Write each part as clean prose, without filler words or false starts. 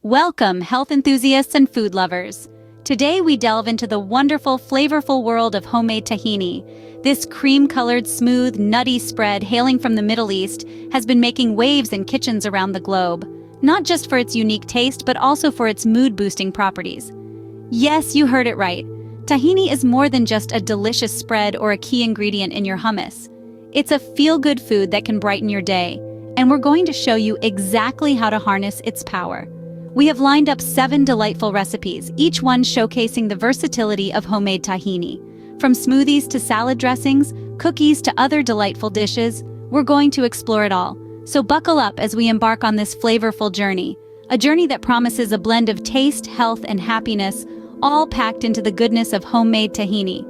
Welcome, health enthusiasts and food lovers. Today we delve into the wonderful, flavorful world of homemade tahini. This cream-colored, smooth, nutty spread hailing from the Middle East has been making waves in kitchens around the globe, not just for its unique taste, but also for its mood-boosting properties. Yes, you heard it right. Tahini is more than just a delicious spread or a key ingredient in your hummus. It's a feel-good food that can brighten your day, and we're going to show you exactly how to harness its power. We have lined up 7 delightful recipes, each one showcasing the versatility of homemade tahini. From smoothies to salad dressings, cookies to other delightful dishes, we're going to explore it all. So buckle up as we embark on this flavorful journey, a journey that promises a blend of taste, health, and happiness, all packed into the goodness of homemade tahini.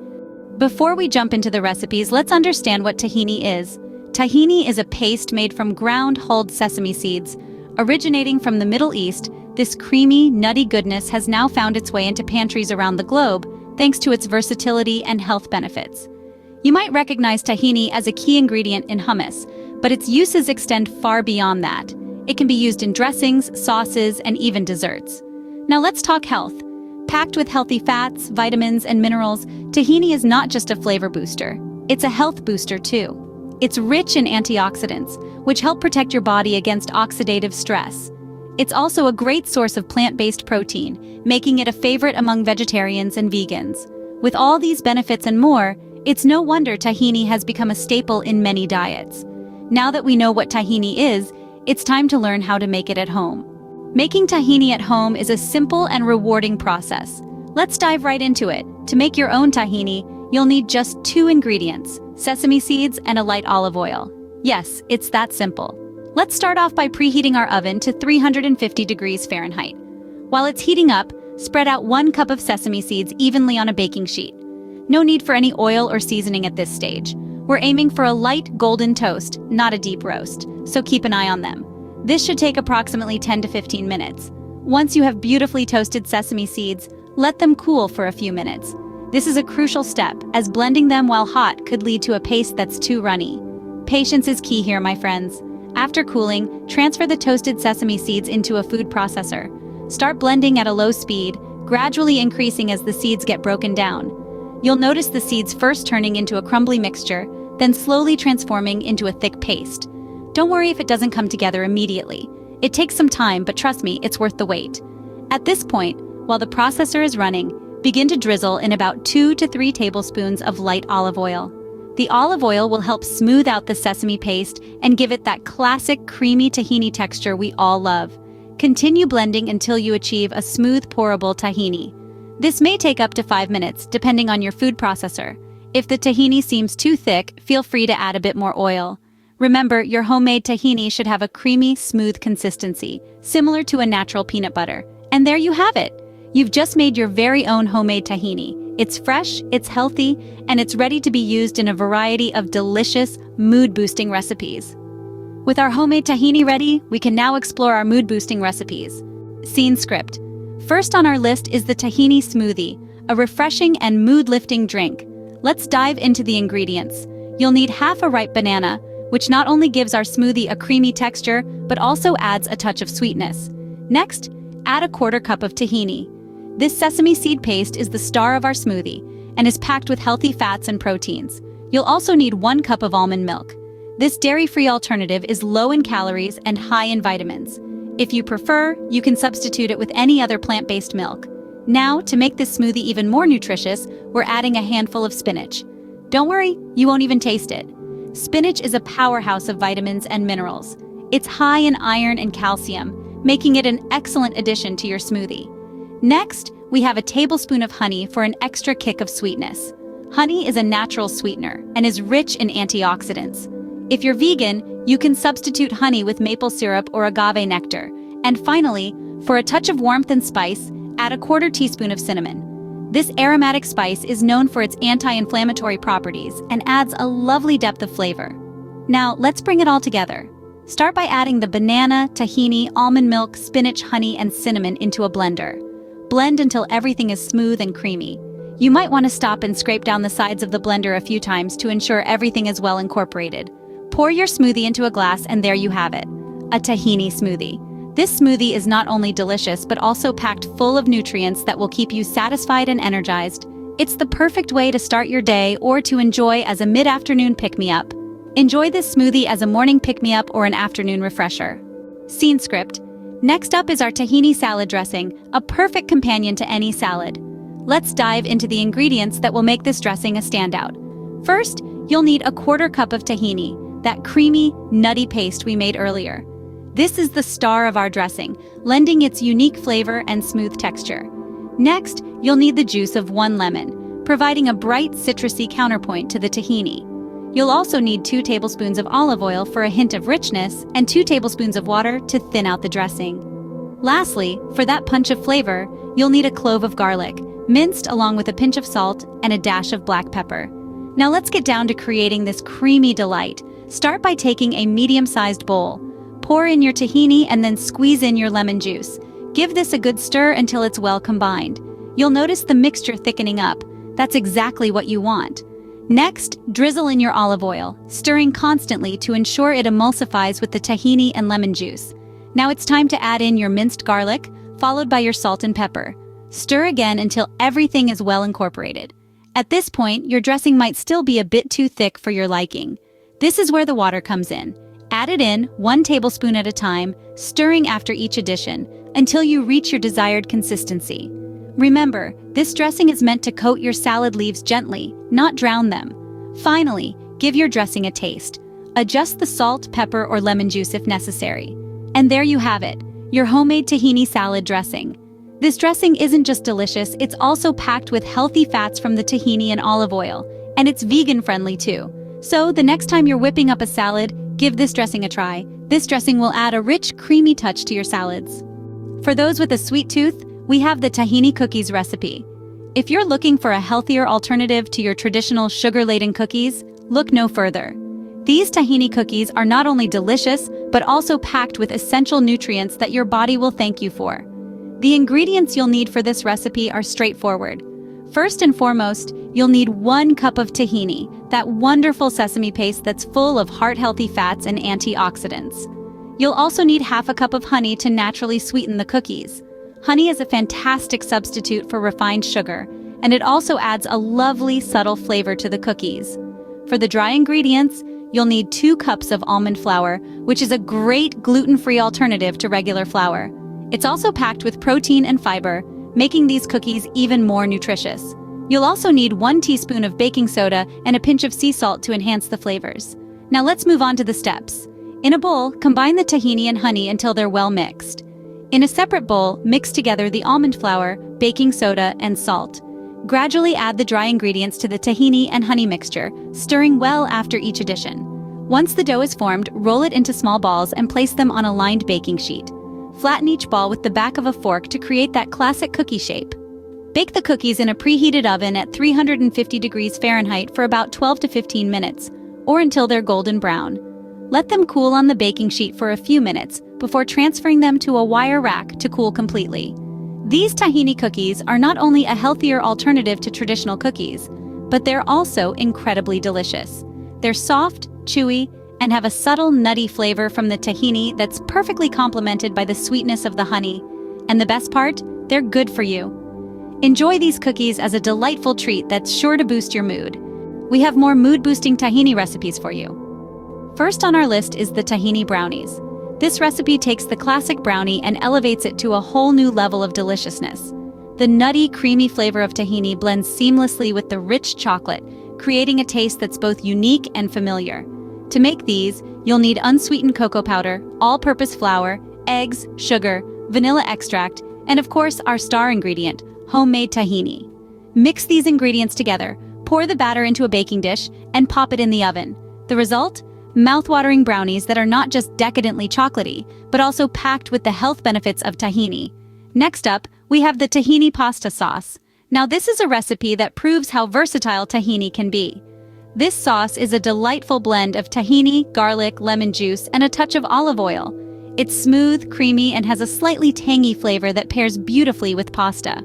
Before we jump into the recipes, let's understand what tahini is. Tahini is a paste made from ground hulled sesame seeds. Originating from the Middle East, this creamy, nutty goodness has now found its way into pantries around the globe, thanks to its versatility and health benefits. You might recognize tahini as a key ingredient in hummus, but its uses extend far beyond that. It can be used in dressings, sauces, and even desserts. Now let's talk health. Packed with healthy fats, vitamins, and minerals, tahini is not just a flavor booster. It's a health booster too. It's rich in antioxidants, which help protect your body against oxidative stress. It's also a great source of plant-based protein, making it a favorite among vegetarians and vegans. With all these benefits and more, it's no wonder tahini has become a staple in many diets. Now that we know what tahini is, it's time to learn how to make it at home. Making tahini at home is a simple and rewarding process. Let's dive right into it. To make your own tahini, you'll need just 2 ingredients: sesame seeds and a light olive oil. Yes, it's that simple. Let's start off by preheating our oven to 350 degrees Fahrenheit. While it's heating up, spread out 1 cup of sesame seeds evenly on a baking sheet. No need for any oil or seasoning at this stage. We're aiming for a light golden toast, not a deep roast, so keep an eye on them. This should take approximately 10 to 15 minutes. Once you have beautifully toasted sesame seeds, let them cool for a few minutes. This is a crucial step, as blending them while hot could lead to a paste that's too runny. Patience is key here, my friends. After cooling, transfer the toasted sesame seeds into a food processor. Start blending at a low speed, gradually increasing as the seeds get broken down. You'll notice the seeds first turning into a crumbly mixture, then slowly transforming into a thick paste. Don't worry if it doesn't come together immediately. It takes some time, but trust me, it's worth the wait. At this point, while the processor is running, begin to drizzle in about 2 to 3 tablespoons of light olive oil. The olive oil will help smooth out the sesame paste and give it that classic creamy tahini texture we all love. Continue blending until you achieve a smooth, pourable tahini. This may take up to 5 minutes, depending on your food processor. If the tahini seems too thick, feel free to add a bit more oil. Remember, your homemade tahini should have a creamy, smooth consistency, similar to a natural peanut butter. And there you have it! You've just made your very own homemade tahini. It's fresh, it's healthy, and it's ready to be used in a variety of delicious, mood-boosting recipes. With our homemade tahini ready, we can now explore our mood-boosting recipes. Scene script. First on our list is the tahini smoothie, a refreshing and mood-lifting drink. Let's dive into the ingredients. You'll need half a ripe banana, which not only gives our smoothie a creamy texture, but also adds a touch of sweetness. Next, add a 1/4 cup of tahini. This sesame seed paste is the star of our smoothie and is packed with healthy fats and proteins. You'll also need 1 cup of almond milk. This dairy-free alternative is low in calories and high in vitamins. If you prefer, you can substitute it with any other plant-based milk. Now, to make this smoothie even more nutritious, we're adding a handful of spinach. Don't worry, you won't even taste it. Spinach is a powerhouse of vitamins and minerals. It's high in iron and calcium, making it an excellent addition to your smoothie. Next, we have a tablespoon of honey for an extra kick of sweetness. Honey is a natural sweetener and is rich in antioxidants. If you're vegan, you can substitute honey with maple syrup or agave nectar. And finally, for a touch of warmth and spice, add a 1/4 teaspoon of cinnamon. This aromatic spice is known for its anti-inflammatory properties and adds a lovely depth of flavor. Now, let's bring it all together. Start by adding the banana, tahini, almond milk, spinach, honey, and cinnamon into a blender. Blend until everything is smooth and creamy. You might want to stop and scrape down the sides of the blender a few times to ensure everything is well incorporated. Pour your smoothie into a glass and there you have it, a tahini smoothie. This smoothie is not only delicious but also packed full of nutrients that will keep you satisfied and energized. It's the perfect way to start your day or to enjoy as a mid-afternoon pick-me-up. Enjoy this smoothie as a morning pick-me-up or an afternoon refresher. Scene script. Next up is our tahini salad dressing, a perfect companion to any salad. Let's dive into the ingredients that will make this dressing a standout. First, you'll need a 1/4 cup of tahini, that creamy, nutty paste we made earlier. This is the star of our dressing, lending its unique flavor and smooth texture. Next, you'll need the juice of 1 lemon, providing a bright citrusy counterpoint to the tahini. You'll also need 2 tablespoons of olive oil for a hint of richness and 2 tablespoons of water to thin out the dressing. Lastly, for that punch of flavor, you'll need a clove of garlic, minced along with a pinch of salt and a dash of black pepper. Now let's get down to creating this creamy delight. Start by taking a medium-sized bowl. Pour in your tahini and then squeeze in your lemon juice. Give this a good stir until it's well combined. You'll notice the mixture thickening up. That's exactly what you want. Next, drizzle in your olive oil, stirring constantly to ensure it emulsifies with the tahini and lemon juice. Now it's time to add in your minced garlic, followed by your salt and pepper. Stir again until everything is well incorporated. At this point, your dressing might still be a bit too thick for your liking. This is where the water comes in. Add it in 1 tablespoon at a time, stirring after each addition, until you reach your desired consistency. Remember, this dressing is meant to coat your salad leaves gently, not drown them. Finally, give your dressing a taste. Adjust the salt, pepper, or lemon juice if necessary. And there you have it, your homemade tahini salad dressing. This dressing isn't just delicious, it's also packed with healthy fats from the tahini and olive oil, and it's vegan-friendly too. So the next time you're whipping up a salad, give this dressing a try. This dressing will add a rich, creamy touch to your salads. For those with a sweet tooth, we have the tahini cookies recipe. If you're looking for a healthier alternative to your traditional sugar-laden cookies, look no further. These tahini cookies are not only delicious, but also packed with essential nutrients that your body will thank you for. The ingredients you'll need for this recipe are straightforward. First and foremost, you'll need 1 cup of tahini, that wonderful sesame paste that's full of heart-healthy fats and antioxidants. You'll also need 1/2 cup of honey to naturally sweeten the cookies. Honey is a fantastic substitute for refined sugar, and it also adds a lovely, subtle flavor to the cookies. For the dry ingredients, you'll need 2 cups of almond flour, which is a great gluten-free alternative to regular flour. It's also packed with protein and fiber, making these cookies even more nutritious. You'll also need 1 teaspoon of baking soda and a pinch of sea salt to enhance the flavors. Now let's move on to the steps. In a bowl, combine the tahini and honey until they're well mixed. In a separate bowl, mix together the almond flour, baking soda, and salt. Gradually add the dry ingredients to the tahini and honey mixture, stirring well after each addition. Once the dough is formed, roll it into small balls and place them on a lined baking sheet. Flatten each ball with the back of a fork to create that classic cookie shape. Bake the cookies in a preheated oven at 350 degrees Fahrenheit for about 12 to 15 minutes, or until they're golden brown. Let them cool on the baking sheet for a few minutes before transferring them to a wire rack to cool completely. These tahini cookies are not only a healthier alternative to traditional cookies, but they're also incredibly delicious. They're soft, chewy, and have a subtle nutty flavor from the tahini that's perfectly complemented by the sweetness of the honey. And the best part? They're good for you. Enjoy these cookies as a delightful treat that's sure to boost your mood. We have more mood-boosting tahini recipes for you. First on our list is the tahini brownies. This recipe takes the classic brownie and elevates it to a whole new level of deliciousness. The nutty, creamy flavor of tahini blends seamlessly with the rich chocolate, creating a taste that's both unique and familiar. To make these, you'll need unsweetened cocoa powder, all-purpose flour, eggs, sugar, vanilla extract, and of course our star ingredient, homemade tahini. Mix these ingredients together, pour the batter into a baking dish, and pop it in the oven. The result? Mouth-watering brownies that are not just decadently chocolatey, but also packed with the health benefits of tahini. Next up, we have the tahini pasta sauce. Now this is a recipe that proves how versatile tahini can be. This sauce is a delightful blend of tahini, garlic, lemon juice, and a touch of olive oil. It's smooth, creamy, and has a slightly tangy flavor that pairs beautifully with pasta.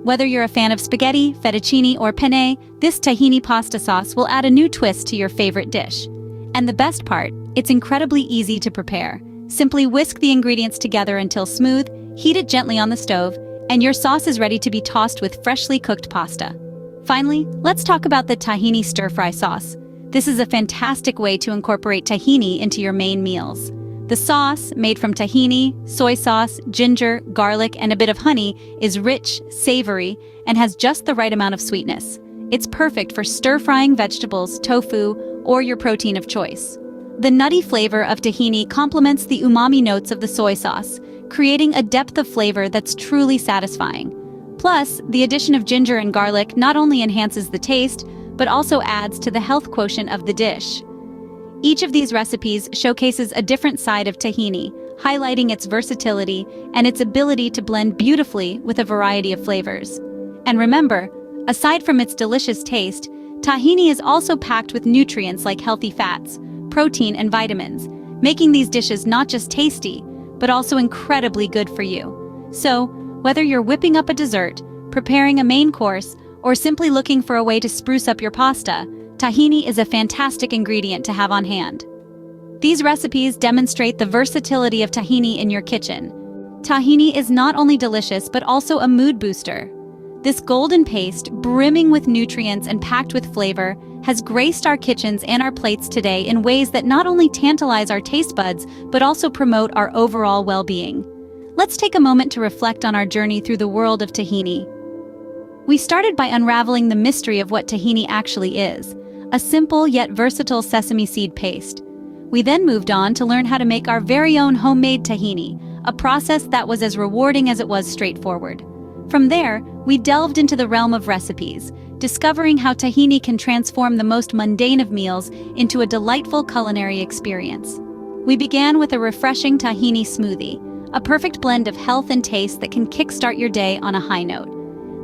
Whether you're a fan of spaghetti, fettuccine, or penne, this tahini pasta sauce will add a new twist to your favorite dish. And the best part, it's incredibly easy to prepare. Simply whisk the ingredients together until smooth, heat it gently on the stove, and your sauce is ready to be tossed with freshly cooked pasta. Finally, let's talk about the tahini stir-fry sauce. This is a fantastic way to incorporate tahini into your main meals. The sauce, made from tahini, soy sauce, ginger, garlic, and a bit of honey, is rich, savory, and has just the right amount of sweetness. It's perfect for stir-frying vegetables, tofu, or your protein of choice. The nutty flavor of tahini complements the umami notes of the soy sauce, creating a depth of flavor that's truly satisfying. Plus, the addition of ginger and garlic not only enhances the taste, but also adds to the health quotient of the dish. Each of these recipes showcases a different side of tahini, highlighting its versatility and its ability to blend beautifully with a variety of flavors. And remember, aside from its delicious taste, tahini is also packed with nutrients like healthy fats, protein, and vitamins, making these dishes not just tasty, but also incredibly good for you. So, whether you're whipping up a dessert, preparing a main course, or simply looking for a way to spruce up your pasta, tahini is a fantastic ingredient to have on hand. These recipes demonstrate the versatility of tahini in your kitchen. Tahini is not only delicious but also a mood booster. This golden paste, brimming with nutrients and packed with flavor, has graced our kitchens and our plates today in ways that not only tantalize our taste buds but also promote our overall well-being. Let's take a moment to reflect on our journey through the world of tahini. We started by unraveling the mystery of what tahini actually is, a simple yet versatile sesame seed paste. We then moved on to learn how to make our very own homemade tahini, a process that was as rewarding as it was straightforward. From there, we delved into the realm of recipes, discovering how tahini can transform the most mundane of meals into a delightful culinary experience. We began with a refreshing tahini smoothie, a perfect blend of health and taste that can kickstart your day on a high note.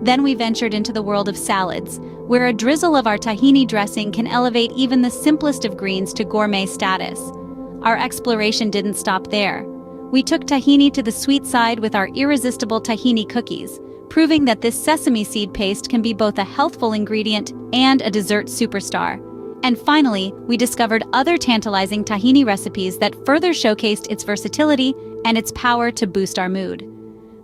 Then we ventured into the world of salads, where a drizzle of our tahini dressing can elevate even the simplest of greens to gourmet status. Our exploration didn't stop there. We took tahini to the sweet side with our irresistible tahini cookies, proving that this sesame seed paste can be both a healthful ingredient and a dessert superstar. And finally, we discovered other tantalizing tahini recipes that further showcased its versatility and its power to boost our mood.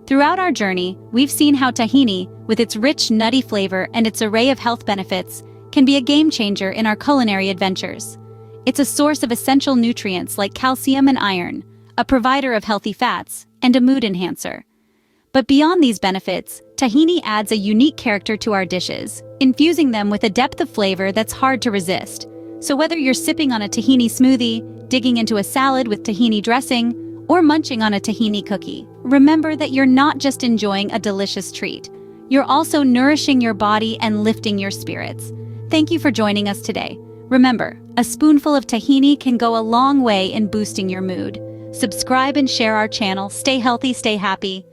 Throughout our journey, we've seen how tahini, with its rich, nutty flavor and its array of health benefits, can be a game-changer in our culinary adventures. It's a source of essential nutrients like calcium and iron, a provider of healthy fats, and a mood enhancer. But beyond these benefits, tahini adds a unique character to our dishes, infusing them with a depth of flavor that's hard to resist. So whether you're sipping on a tahini smoothie, digging into a salad with tahini dressing, or munching on a tahini cookie, remember that you're not just enjoying a delicious treat. You're also nourishing your body and lifting your spirits. Thank you for joining us today. Remember, a spoonful of tahini can go a long way in boosting your mood. Subscribe and share our channel. Stay healthy, stay happy.